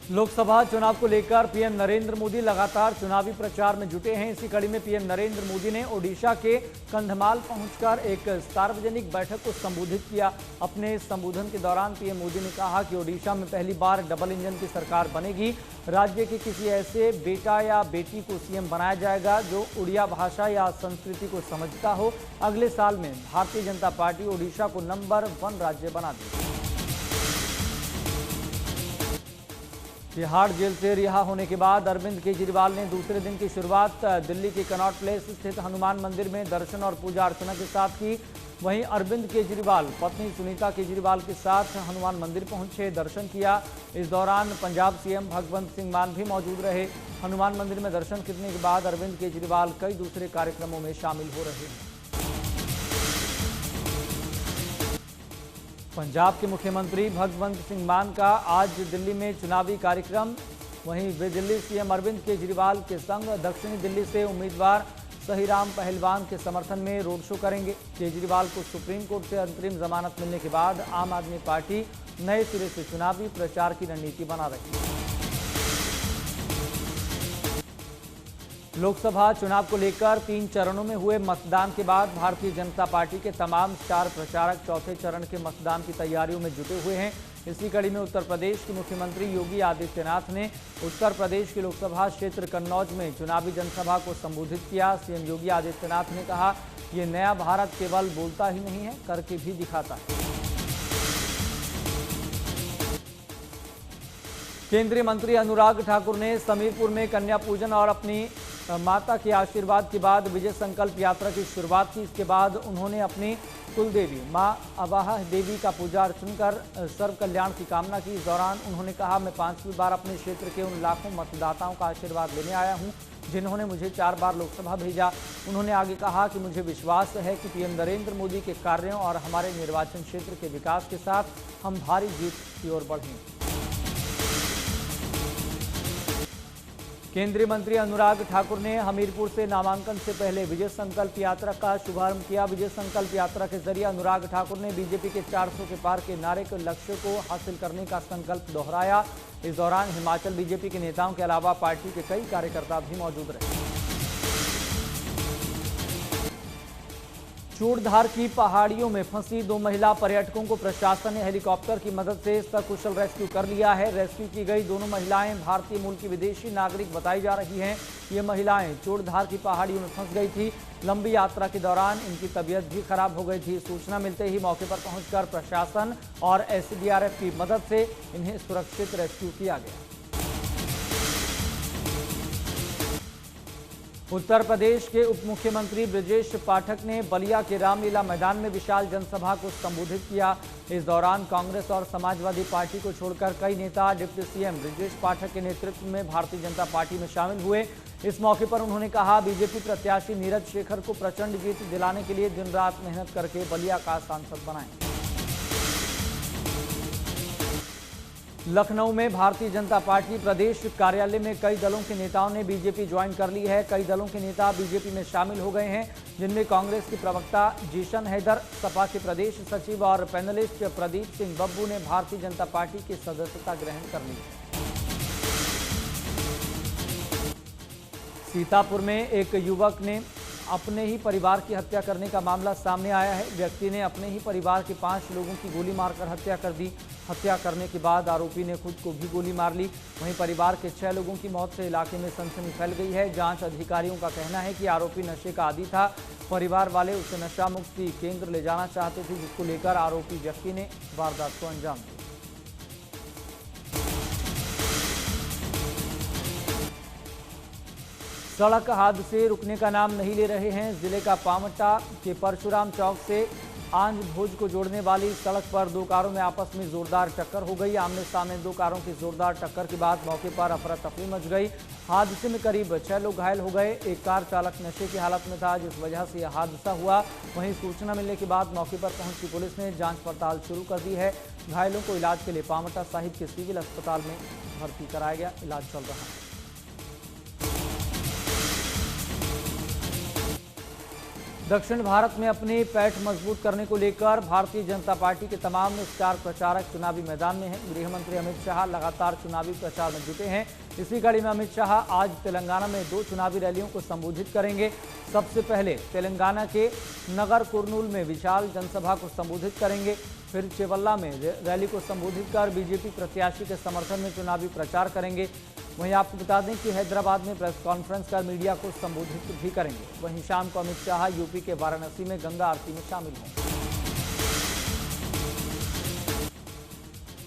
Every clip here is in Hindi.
लोकसभा चुनाव को लेकर पीएम नरेंद्र मोदी लगातार चुनावी प्रचार में जुटे हैं। इसी कड़ी में पीएम नरेंद्र मोदी ने ओडिशा के कंधमाल पहुंचकर एक सार्वजनिक बैठक को संबोधित किया। अपने संबोधन के दौरान पीएम मोदी ने कहा कि ओडिशा में पहली बार डबल इंजन की सरकार बनेगी। राज्य के किसी ऐसे बेटा या बेटी को सीएम बनाया जाएगा जो उड़िया भाषा या संस्कृति को समझता हो। अगले साल में भारतीय जनता पार्टी ओडिशा को नंबर 1 राज्य बना देगी। तिहाड़ जेल से रिहा होने के बाद अरविंद केजरीवाल ने दूसरे दिन की शुरुआत दिल्ली के कनॉट प्लेस स्थित हनुमान मंदिर में दर्शन और पूजा अर्चना के साथ की। वहीं अरविंद केजरीवाल पत्नी सुनीता केजरीवाल के साथ हनुमान मंदिर पहुंचे, दर्शन किया। इस दौरान पंजाब सीएम भगवंत सिंह मान भी मौजूद रहे। हनुमान मंदिर में दर्शन करने के बाद अरविंद केजरीवाल कई दूसरे कार्यक्रमों में शामिल हो रहे हैं। पंजाब के मुख्यमंत्री भगवंत सिंह मान का आज दिल्ली में चुनावी कार्यक्रम। वहीं वे दिल्ली सीएम अरविंद केजरीवाल के संग दक्षिणी दिल्ली से उम्मीदवार सहीराम पहलवान के समर्थन में रोड शो करेंगे। केजरीवाल को सुप्रीम कोर्ट से अंतरिम जमानत मिलने के बाद आम आदमी पार्टी नए सिरे से चुनावी प्रचार की रणनीति बना रही है। लोकसभा चुनाव को लेकर 3 चरणों में हुए मतदान के बाद भारतीय जनता पार्टी के तमाम स्टार प्रचारक चौथे चरण के मतदान की तैयारियों में जुटे हुए हैं। इसी कड़ी में उत्तर प्रदेश के मुख्यमंत्री योगी आदित्यनाथ ने उत्तर प्रदेश के लोकसभा क्षेत्र कन्नौज में चुनावी जनसभा को संबोधित किया। सीएम योगी आदित्यनाथ ने कहा, ये नया भारत केवल बोलता ही नहीं है, करके भी दिखाता है। केंद्रीय मंत्री अनुराग ठाकुर ने समीरपुर में कन्या पूजन और अपनी माता के आशीर्वाद के बाद विजय संकल्प यात्रा की शुरुआत की। इसके बाद उन्होंने अपनी कुलदेवी मां अवाहा देवी का पूजा अर्चन कर सर्व कल्याण की कामना की। इस दौरान उन्होंने कहा, मैं 5वीं बार अपने क्षेत्र के उन लाखों मतदाताओं का आशीर्वाद लेने आया हूं जिन्होंने मुझे 4 बार लोकसभा भेजा। उन्होंने आगे कहा कि मुझे विश्वास है कि पीएम नरेंद्र मोदी के कार्यों और हमारे निर्वाचन क्षेत्र के विकास के साथ हम भारी जीत की ओर बढ़ेंगे। केंद्रीय मंत्री अनुराग ठाकुर ने हमीरपुर से नामांकन से पहले विजय संकल्प यात्रा का शुभारंभ किया। विजय संकल्प यात्रा के जरिए अनुराग ठाकुर ने बीजेपी के 400 के पार के नारे के लक्ष्य को हासिल करने का संकल्प दोहराया। इस दौरान हिमाचल बीजेपी के नेताओं के अलावा पार्टी के कई कार्यकर्ता भी मौजूद रहे। चूड़धार की पहाड़ियों में फंसी 2 महिला पर्यटकों को प्रशासन ने हेलीकॉप्टर की मदद से सकुशल रेस्क्यू कर लिया है। रेस्क्यू की गई दोनों महिलाएं भारतीय मूल की विदेशी नागरिक बताई जा रही हैं। ये महिलाएं चूड़धार की पहाड़ियों में फंस गई थी। लंबी यात्रा के दौरान इनकी तबीयत भी खराब हो गई थी। सूचना मिलते ही मौके पर पहुंचकर प्रशासन और एसडीआरएफ की मदद से इन्हें सुरक्षित रेस्क्यू किया गया। उत्तर प्रदेश के उप मुख्यमंत्री ब्रजेश पाठक ने बलिया के रामलीला मैदान में विशाल जनसभा को संबोधित किया। इस दौरान कांग्रेस और समाजवादी पार्टी को छोड़कर कई नेता डिप्टी सीएम ब्रजेश पाठक के नेतृत्व में भारतीय जनता पार्टी में शामिल हुए। इस मौके पर उन्होंने कहा, बीजेपी प्रत्याशी नीरज शेखर को प्रचंड जीत दिलाने के लिए दिन रात मेहनत करके बलिया का सांसद बनाएं। लखनऊ में भारतीय जनता पार्टी प्रदेश कार्यालय में कई दलों के नेताओं ने बीजेपी ज्वाइन कर ली है। कई दलों के नेता बीजेपी में शामिल हो गए हैं, जिनमें कांग्रेस के प्रवक्ता जीशन हैदर, सपा के प्रदेश सचिव और पैनलिस्ट प्रदीप सिंह बब्बू ने भारतीय जनता पार्टी की सदस्यता ग्रहण कर ली। सीतापुर में एक युवक ने अपने ही परिवार की हत्या करने का मामला सामने आया है। व्यक्ति ने अपने ही परिवार के 5 लोगों की गोली मारकर हत्या कर दी। हत्या करने के बाद आरोपी ने खुद को भी गोली मार ली। वहीं परिवार के 6 लोगों की मौत से इलाके में सनसनी फैल गई है। जांच अधिकारियों का कहना है कि आरोपी नशे का आदी था। परिवार वाले उसे नशा मुक्ति केंद्र ले जाना चाहते थे, जिसको लेकर आरोपी व्यक्ति ने वारदात को अंजाम दिया। सड़क हादसे रुकने का नाम नहीं ले रहे हैं। जिले का पावटा के परशुराम चौक से आंज भोज को जोड़ने वाली सड़क पर 2 कारों में आपस में जोरदार टक्कर हो गई। आमने सामने 2 कारों की जोरदार टक्कर के बाद मौके पर अफरा तफरी मच गई। हादसे में करीब 6 लोग घायल हो गए। एक कार चालक नशे की हालत में था, जिस वजह से यह हादसा हुआ। वहीं सूचना मिलने के बाद मौके पर पहुंची पुलिस ने जांच पड़ताल शुरू कर दी है। घायलों को इलाज के लिए पावटा साहिब के सिविल अस्पताल में भर्ती कराया गया। इलाज चल रहा है। दक्षिण भारत में अपनी पैठ मजबूत करने को लेकर भारतीय जनता पार्टी के तमाम स्टार प्रचारक चुनावी मैदान में हैं। गृह मंत्री अमित शाह लगातार चुनावी प्रचार में जुटे हैं। इसी कड़ी में अमित शाह आज तेलंगाना में 2 चुनावी रैलियों को संबोधित करेंगे। सबसे पहले तेलंगाना के नगर कुर्नूल में विशाल जनसभा को संबोधित करेंगे, फिर चेवल्ला में रैली को संबोधित कर बीजेपी प्रत्याशी के समर्थन में चुनावी प्रचार करेंगे। वहीं आपको बता दें कि हैदराबाद में प्रेस कॉन्फ्रेंस कर मीडिया को संबोधित भी करेंगे। वहीं शाम को अमित शाह यूपी के वाराणसी में गंगा आरती में शामिल होंगे।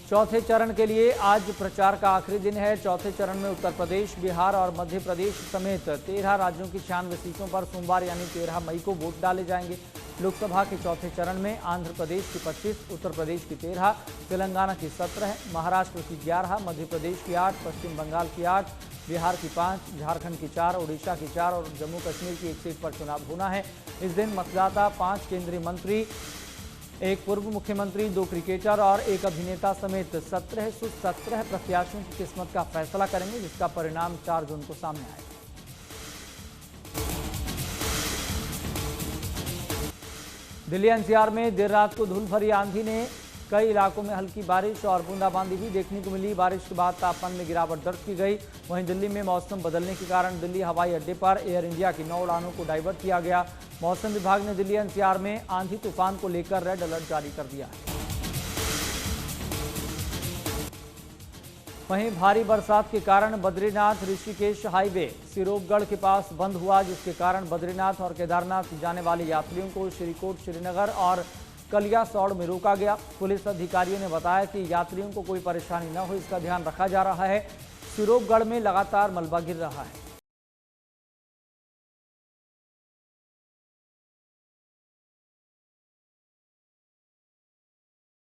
चौथे चरण के लिए आज प्रचार का आखिरी दिन है। चौथे चरण में उत्तर प्रदेश, बिहार और मध्य प्रदेश समेत 13 राज्यों की 96 सीटों पर सोमवार यानी 13 मई को वोट डाले जाएंगे। लोकसभा के चौथे चरण में आंध्र प्रदेश की 25, उत्तर प्रदेश की 13, तेलंगाना की 17, महाराष्ट्र की 11, मध्य प्रदेश की 8, पश्चिम बंगाल की 8, बिहार की 5, झारखंड की 4, उड़ीसा की 4 और जम्मू कश्मीर की 1 सीट पर चुनाव होना है। इस दिन मतदाता 5 केंद्रीय मंत्री, 1 पूर्व मुख्यमंत्री, 2 क्रिकेटर और 1 अभिनेता समेत 17 प्रत्याशियों की किस्मत का फैसला करेंगे, जिसका परिणाम 4 जून को सामने आएगा। दिल्ली एनसीआर में देर रात को धूल भरी आंधी ने कई इलाकों में हल्की बारिश और बूंदाबांदी भी देखने को मिली। बारिश के बाद तापमान में गिरावट दर्ज की गई। वहीं दिल्ली में मौसम बदलने के कारण दिल्ली हवाई अड्डे पर एयर इंडिया की 9 उड़ानों को डाइवर्ट किया गया। मौसम विभाग ने दिल्ली एनसीआर में आंधी तूफान को लेकर रेड अलर्ट जारी कर दिया है। वहीं भारी बरसात के कारण बद्रीनाथ ऋषिकेश हाईवे सिरोपगढ़ के पास बंद हुआ, जिसके कारण बद्रीनाथ और केदारनाथ जाने वाले यात्रियों को श्रीकोट, श्रीनगर और कलियासौड़ में रोका गया। पुलिस अधिकारियों ने बताया कि यात्रियों को कोई परेशानी न हो, इसका ध्यान रखा जा रहा है। सिरोपगढ़ में लगातार मलबा गिर रहा है।